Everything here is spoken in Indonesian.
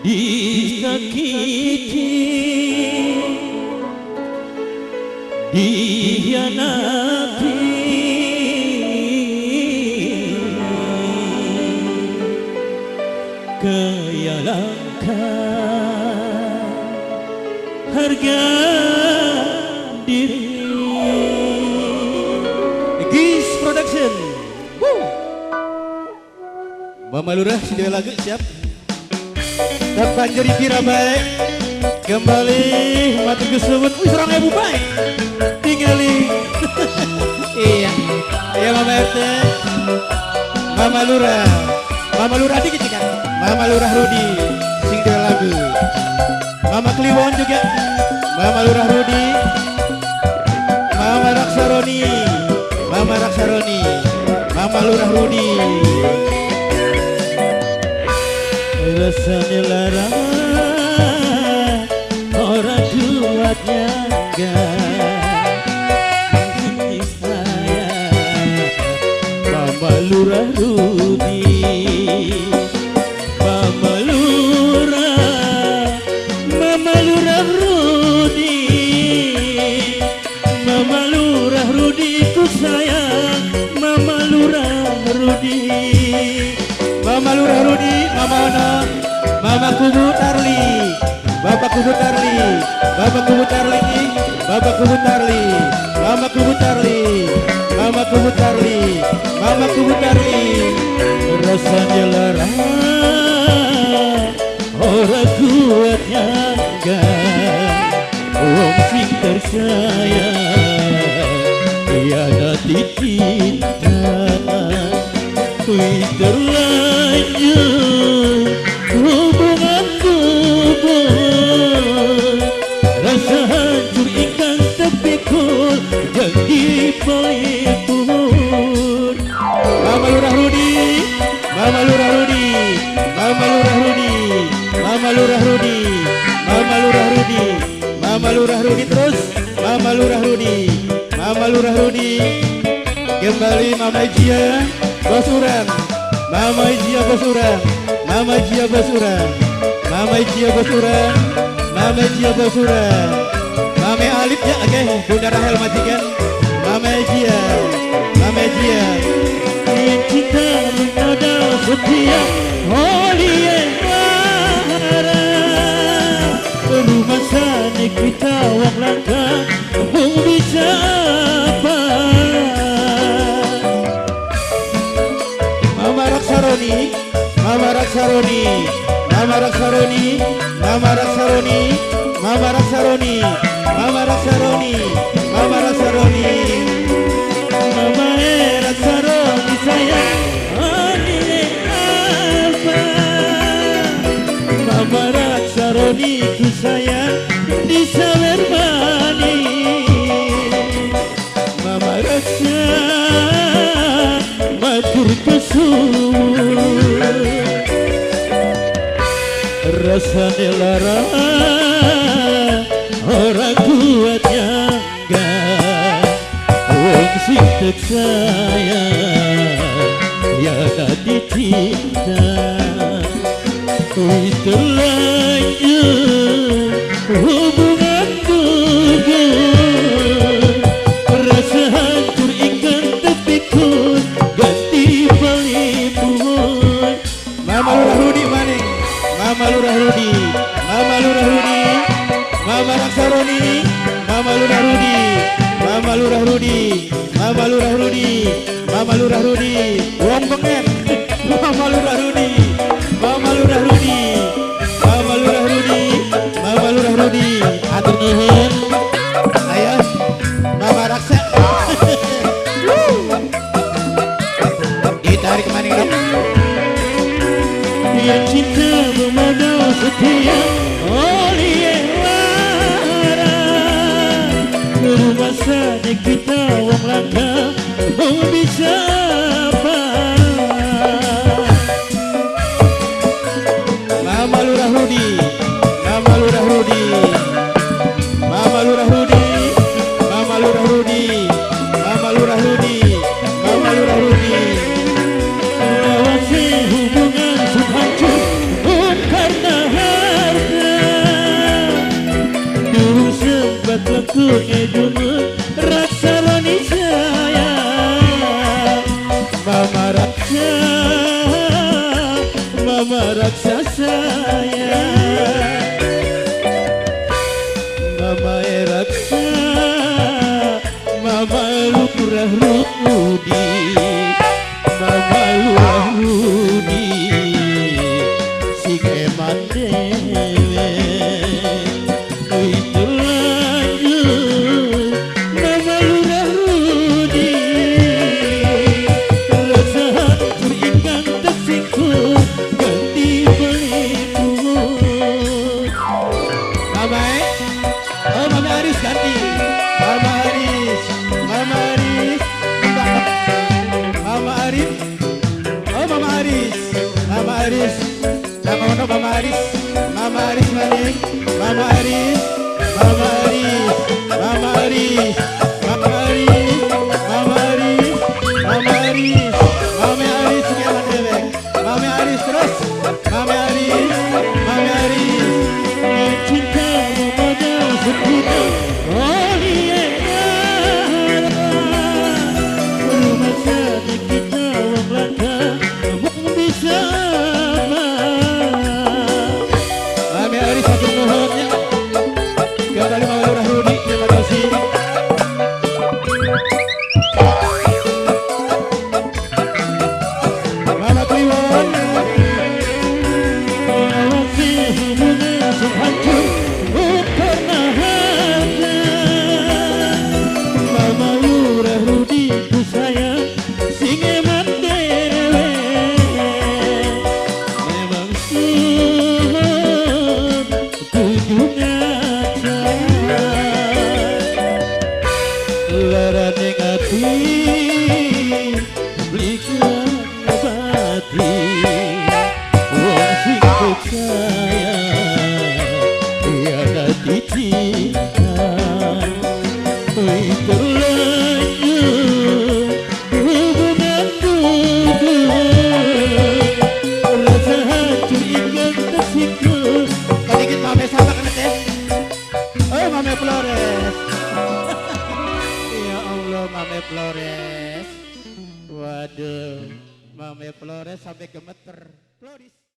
disakiti, dihianati, kaya langkah harga diri. Gis Production. Mama Lurah sudah lagu siap. Dan panjari pira baik kembali matur kesuwun. Wis rong ewu baik tingali. Iya iya Mama RT, Mama Lurah, Mama Lurah dikit kan, Mama Lurah Rudi sing dia lagu. Mama Kliwon juga, Mama Lurah Rudi, Mama Raksaroni, Mama Raksaroni, Mama Lurah Rudi. Rasanya lara orang kuatnya enggak saya Mama Lurah Rudi, Mama Lurah, Mama Lurah Rudi, Mama Lurah Rudi ku sayang Mama Lurah Rudi, Mama Lurah Rudi, Mama Ona, Mama Kubu Tarli, Bapak Kubu Tarli, Bapak Kubu Tarli, Bapak Kubu Tarli, Mama Kubu Tarli, Mama Kubu Tarli, Mama Kubu Tarli. Rasanya lara orang kuatnya enggak, wong sing tersayang hianati cinta. Wis terlanjur hubungan kubur, rasa hancur ikan terpikul jadi pelipur. Mama Lurah Rudi, Mama Lurah Rudi, Mama Lurah Rudi, Mama Lurah Rudi, Mama Lurah Rudi, Mama Lurah Rudi terus, Mama Lurah Rudi, Mama Lurah Rudi. Kembali Mama Jia Basuran, Mama Jia Basuran, Mama Jia Basuran, Mama Jia Basuran, Mama Jia Basuran, Mama Alif ya, oke, Bunda Rahel majikan, Mama Jia, Mama Jia. Cinta menada setia, holy mara, rumah sana kita wang langkah, mau bisa apa? Mama Raksaroni, Mama Raksaroni, Mama Raksaroni, Mama Raksaroni, Mama Raksaroni, Mama Raksaroni, Mama Raksaroni, Mama Raksaroni sayang, ini apa? Mama Raksaroni ku sayang di sawer mani, Mama Raksa matur kesuwun. Rasanya lara orang kuatnya enggak, wong sing tek sayang hianati cinta. Wis terlanjur hubungan gugur, rasa hancur ikan terpikul ganti pelipur. Mama Lurah Rudi maning, Mama Lurah Rudi, Mama Lurah Rudi, Mama Raksaroni, Mama Lurah Rudi, Mama Lurah Rudi, Mama Lurah Rudi, Mama Lurah Rudi, wong pengen, Mama Lurah Rudi, Mama Lurah Rudi, Mama Lurah Rudi, Mama Lurah Rudi, atur nuhun, ayo, Mama Raksa, ditarik maning dong. Dia cinta memandang setia, oleh lara, rumah sana kita wong langkah, mau bisa apa? Mama Lurah Rudi, Mama Lurah Rudi, Mama Lurah Rudi, Mama Lurah Rudi, Mama Lurah Rudi, Mama Lurah Rudi. Awasi hubungan hancur karena kelengkunge jumun raksa rani saya mama raksa saya mama raksa mama lurah rudi mama lurah rudi sing eman dewe itu lanjut mama lurah rudi rasa hancur ingkang tersikut ganti berikut mama oh mama Aris ganti mama Aris mama Aris mama Aris oh mama Aris mama Aris Mama Aris, Mama Aris maning, Mama Aris, Mama Aris, Mama Aris, Mama Aris, Mama Aris, Mama Aris, Mama Aris gimana dewek, Mama Aris terus, Mama Aris, Mama Aris, cinta pada seputar, oh iya, rumah sakit kita melangkah, bisa. Satu mohonnya kembali Mama Lurah Rudi, terima kasih. Mama Kliwon awasi hubungan sehancur pernah ada. Mama Lurah Rudi ku sayang sing eman dewe memang larane ngati belikan abadi wong sing percaya tiada cinta terlanjur hubungan gugur rasa hancur ingkang tersikut sedikit mame sama kan teh oh mame Flores Mame Flores, waduh, Mame Flores sampai gemeter, Floris.